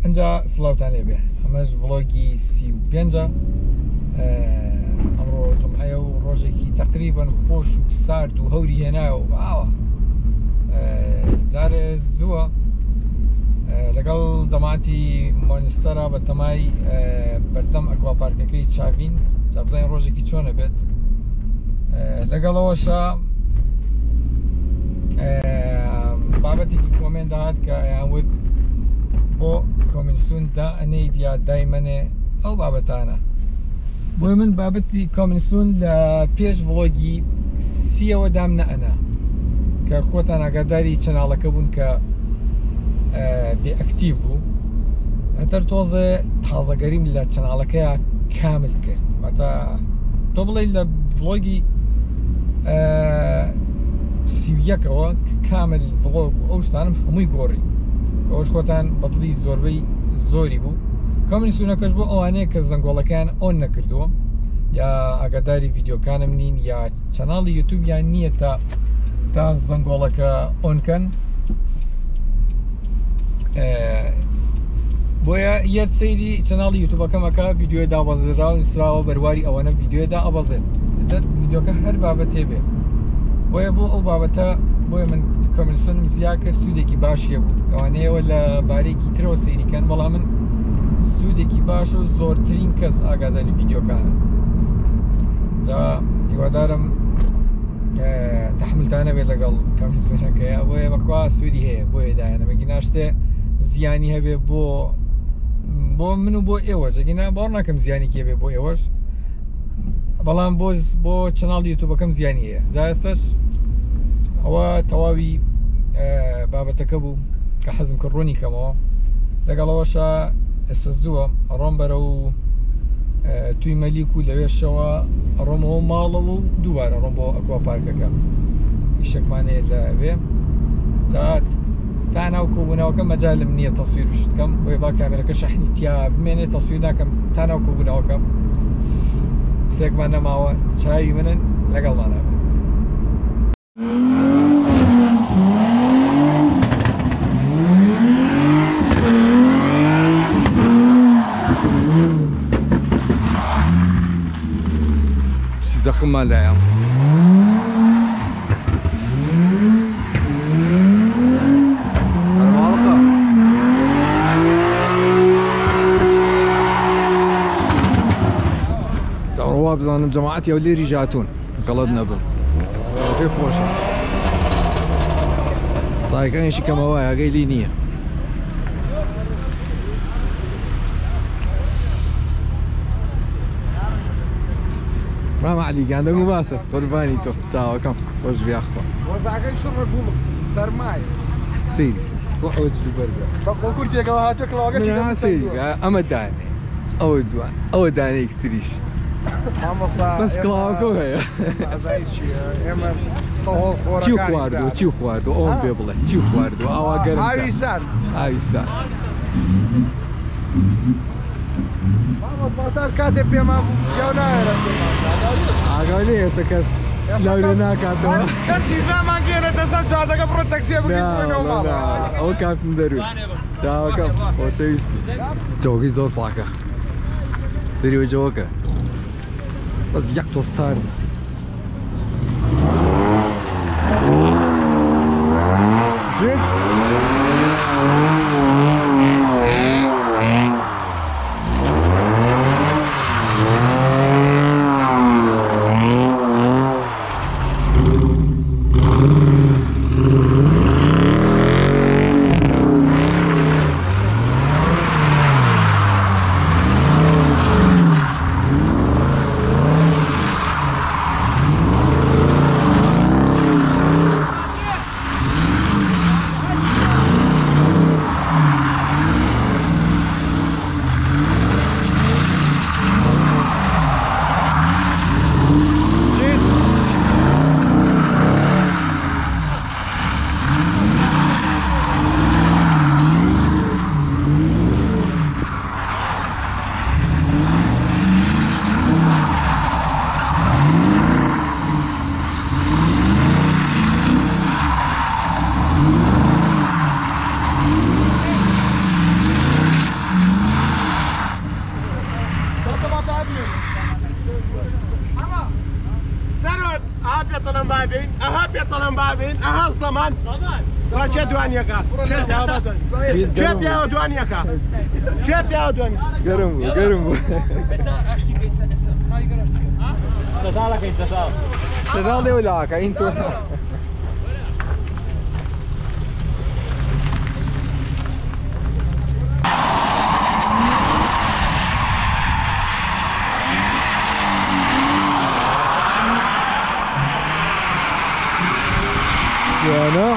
ئەجا سڵاوتان لێبێ ئەمەش ڤڵۆگی 35 ئەمڕۆ جمعەیە و ڕۆژێکی تەقریبەن خۆش و سارد و هەوری هێنایەوە ئاوە جارێ زووە لەگەڵ جەماعەتی مۆنستەرە بە تەمای بەردەم ئەکواپارکەکەی چاوین جابزانین ڕۆژێکی چۆنە بێت لەگەڵەوەشە بابەتێکی کۆمێن داهات کە ئەیانوت بۆ کۆمینسون دا ئەنەید یا دایمەنێ ئەو بابەتانە بۆی من بابەتی کۆمینسون لە پێش ڤڵۆگی سیەوە دام نەئەنا کە خۆتان ئاگاداری چەناڵەکە بوون کە بێ ئەکتیڤ بوو هەتەر تۆزێ تازەگەریم لە چەناڵەکەیە کامل کرد واتە تۆ بڵێ لە ڤڵۆگی 31ەوە کامل ڤڵۆگ و ئەو شتانم هەمووی گۆڕی ئەوش خۆتان بەدڵی زۆربەی زۆری بوو کۆمینسونەکەش بۆ ئەوانەیە کە زەنگۆڵەکان ئۆن نەکردووە یا ئاگاداری ڤیددیۆکانم نین یا چەناڵی یوتیوبیان نییە تا زەنگۆڵەکە ئۆنکەن بۆیە یەک سەیری چەناڵی یوتیوبەکەمەکە ڤیددیۆی دابەزراوە نووسراوە بەرواری ئەوەنە ڤیددیۆدا ئەبەزێت ڤیددیۆکە هەر بابەتێ بێ بۆیە بۆ ئەو بابەتە بۆیە من کۆمینسۆنم زیاد کرد سوودێکی باشیە بوو ئەوانەیەوە لە بارێکی ترەوە سەیریکەن بەڵام من سوودێکی باش و زۆرترین کەس ئاگاداری ڤیددیۆکانە جا هیوادارم تەحملتانە بێت لەگەڵ کۆمینسۆنەکەیە بۆیە بەخوا سوودی هەیە بۆیە دایانە مەگینا شتێ زیانی هەبێ بۆ من و بۆ ئێوەش ئەگەنا باوەڕ ناکەم زیانێکی هەبێ بۆ ئێوەش بەڵام بۆ چەناڵی یوتیوبەکەم زیانی هەیە جا ئێستش ئەوە تەواوی بابەتەکە بوو کە حەزم کرد ڕوونی کەمەوە لەگەڵەوەشە ئێستا زووە ڕۆم بەرە و توی مەلیک و لەوێشەوە ڕۆمەوە ماڵەوە و دووبارە ڕۆم بۆ ئەکواپارکەکە ئیشێکمانەیە لەوێ تا ناو کۆبونەوەکە مەجالم نییە تەسویر و شتکەم بۆیە با کامێرەکە شەحنی تیا بمێنێ تەسویر ناکەم تا ناو کۆبونەوەکە قسێکمان نەماوە چاوی منن لەگەڵمانە بێت زەخممان لایەم داڕۆوا بزانم جەماعەتی ئەو لێری ژاتوون غەڵەت نەبن پێ خۆشە تاقیەکانیشی کەمەوە ئاگەی لی نییە مام علی گەندەم و باسە قوربانی تۆ چاوەکەم خۆش بیاخوا وەزاگەی شڕە گوڵ سەرمایە سەیری خۆ ئەوە دووبەر بێ بە کۆکورتێکەوە هاتووە کڵاوەکەشی سەیری ئەمە دانێ ئەوە دوان ئەوە دانەیەک تریش بەس کڵاوەکە هەیە چی خواردووە چی خواردووە ئەوم پێ بڵێ چی خواردووە ئاوا گەرم ئاوی سارد ئاوی سارد ساتار کاتێ پێمان جاو نایەرە ئاگای لێ ئێستا کەس لەورێ ناکاتەوە کەسی زامان گێنێتە سەر جادەکە بڕۆ تەکسیە بگیرێنەوە ماڵ ئەوە کاتم دەروت چاوەکەم خۆشەویستی جەوەکەی زۆر پاکە سەریەوە جەوەکە بەس یەک تۆ سارد بابين أها الصمان كيف دوانيكا كيف يا دوانيكا كيف يا دوانيكا قرمو ستالك ولا كا انتو وێنە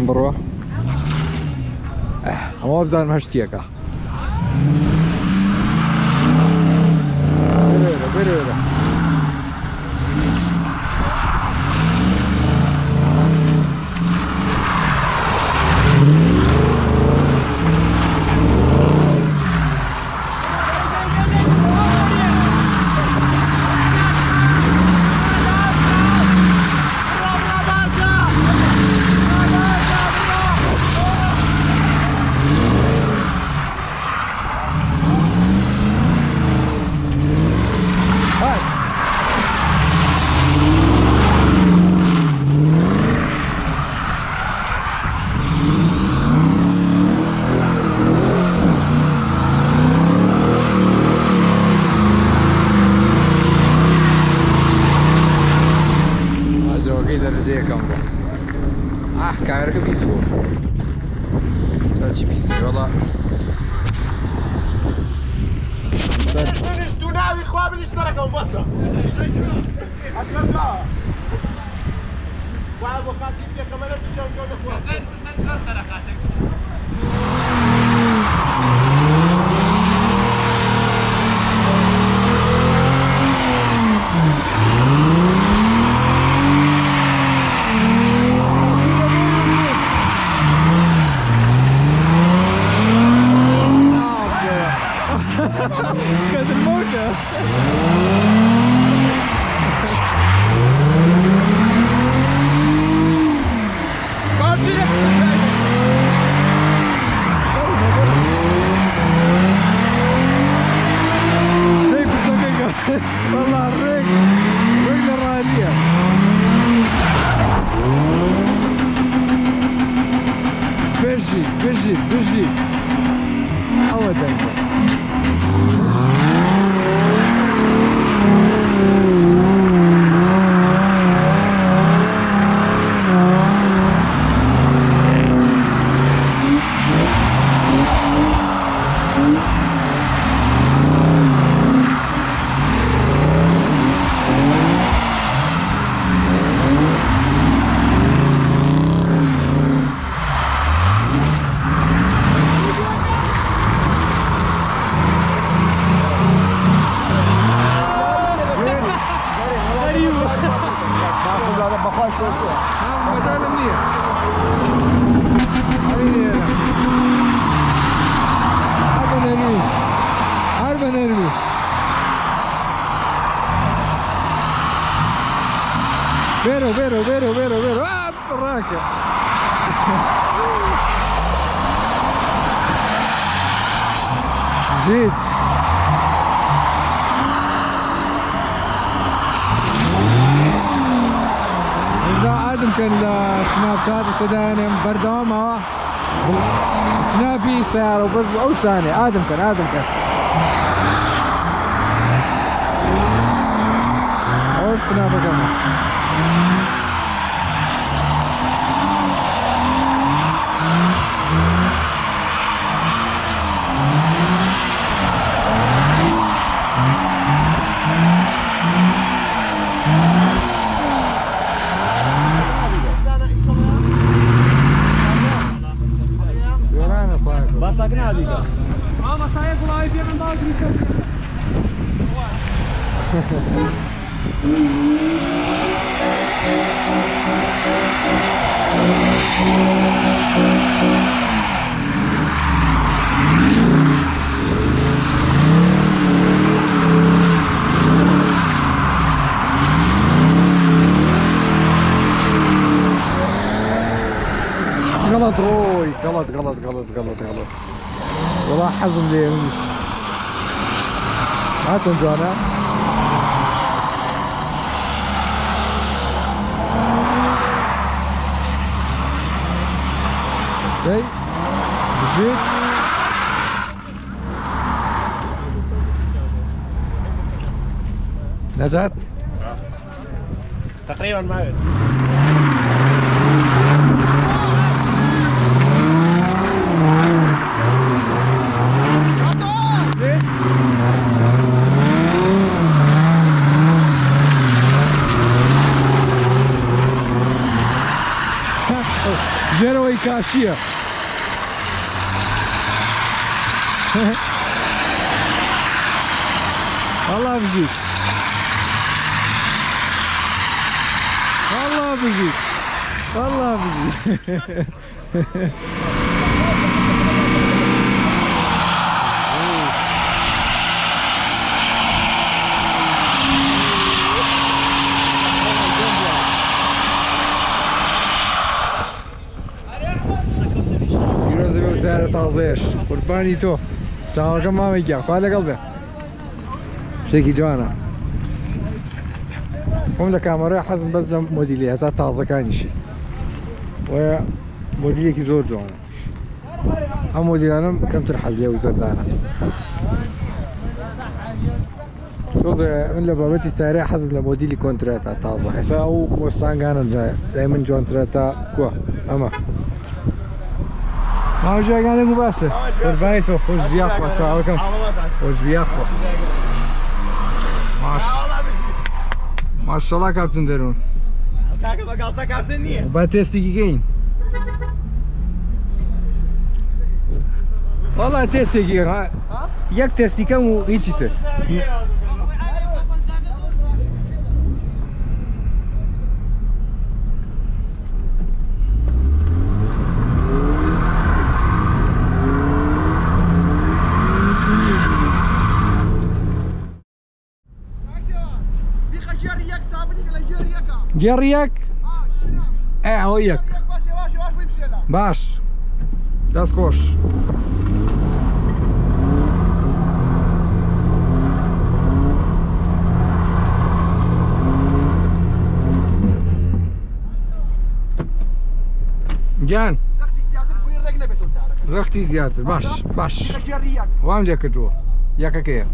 بڕۆ ئەوە بزانم هەشتێکە بەرەوە درجەیەکەم بوو کامێرەکە پیس بوو چاچی پیسی وەڵا تو ناوی خوا بنیش سەرەکەم بەسە وای بۆ خاتی پێکەمەرە بچەوتەوە لەخوا بزەن سەرەقاتێک سكت الموتى والله الريق رجل الرالية بيجي عودا vero raca زيد آدم كان سناب شات سدانم بەردەوام سنابي سيارة وبس أو ثانية آدم كان أو سناب كمان Basakın abi ya. غلط روي غلط غلط غلط غلط غلط والله حزم لي منش ما تنجوانا جاي بزيت نجات تقريبا ما جروي كاشية الله بزيد الله بزيد الله بزيد سعر تازهش قربانی تو چاوکم ما میگم خاله قلبه شيكي جوانا هم لكاميرا حزم بس موديليات تازه كانشي و موديلي زور جوانا هم موديلانم كم ترحزيه وزردانا شوف من لبابتي سعرها حسب الموديلي كونتراتا تازه حسا او وستانغانا دائما جونتراتا كوا اما ما جاي قال لكم بس ربايته خوش بياخو تعالكم خوش بياخو ما شاء الله كابتن درون كاكا بقالتا كابتن نيه وبا تيستي جين والله تيستي جين يك تيستي كم ويجيته جريك هويك باش داس خوش جان زختي زيادة باش وام ليك جو ياك كيف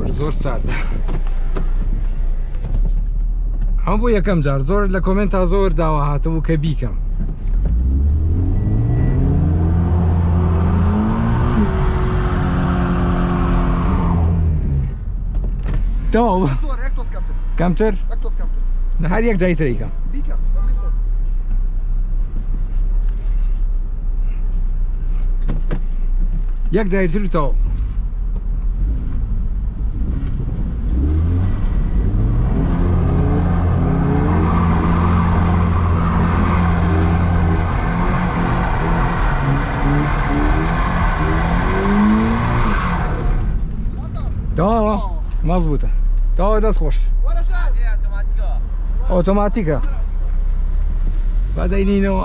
زور سعد هم بۆیەکەم جار زۆر لە کۆمنتا زۆر داوا هاتم و کە بیکەم تەواو کەمتر هەر یەک جای تریکەم یەک جای تر تەواو تمام مظبوطة تمام داس خوش اوتوماتيكا بعدين نو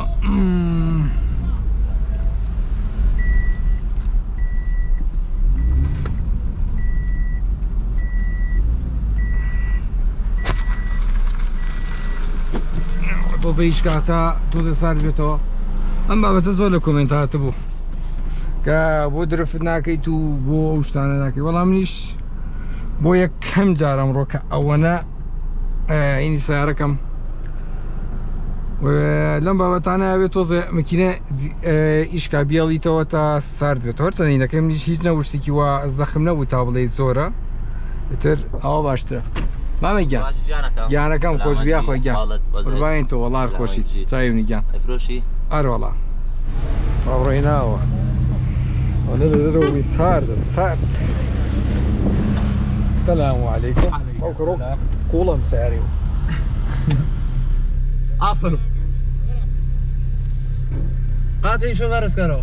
توزي إشكاتا توزي صار بيتو أما بتزول كومنتات بو كابو درفت ناكي تو بو وشتانا ناكي والله منيش بۆیەکەم جارم ڕۆکە ئەوەنە ئینی سیارەکەم لەم بابەتانە ئەوێت تۆزێ مەکینە ئیشکا بیاڵیتەوە تا سارد بێتەوە چەندینەکەم هیچ نەوشتێکی وا زەخم نەبوو تا بڵێ زۆرە تر ئەوە باشترە مامە گیان گیانەکەم خۆش بیا خۆی گیان قوربانین تۆ وەڵار خۆشی چاوی منی گیان ئەرۆڵا با بڕۆیناوە أنا لدروي سارد. السلام عليكم. وكروك قولم سعري. عفر. قاطعي شو غرس كرو.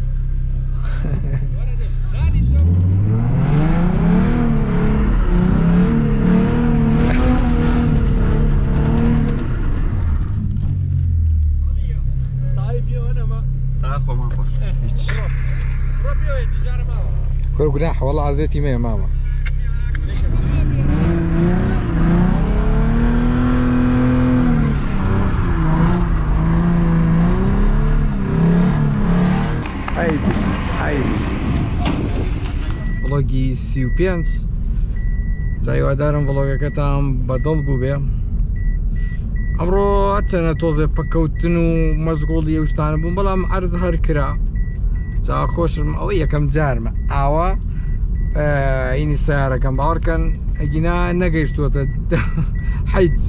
كل جناح والله عزيتي مية ماما. هاي فلوگی 35 جایوادارم فلوگەکەتان بەدڵ بوو بێ. ئەمڕۆ هەچەنە تۆزێ پەکەوتن و مەشغوڵی ئەو شتانە بووم، بەڵام عەرز هەر کرا. جا خۆشم ئەوە یەکەم جارمە ئاوا ئینی سیارەکەم باوەڕکەن ئەگینا نەگەیشتووەتە حەیج.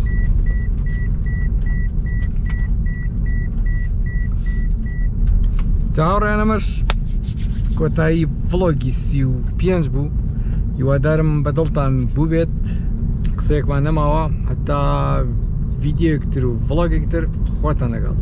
جاوەڕێنەمەش کۆتایی ڤڵۆگی 35 بوو. هیوادارم بەدڵتان بوو بێت، قسەیەکمان نەماوە هەتا ڤیدیۆیەکتر و ڤڵۆگێکتر خۆتان لەگەڵ.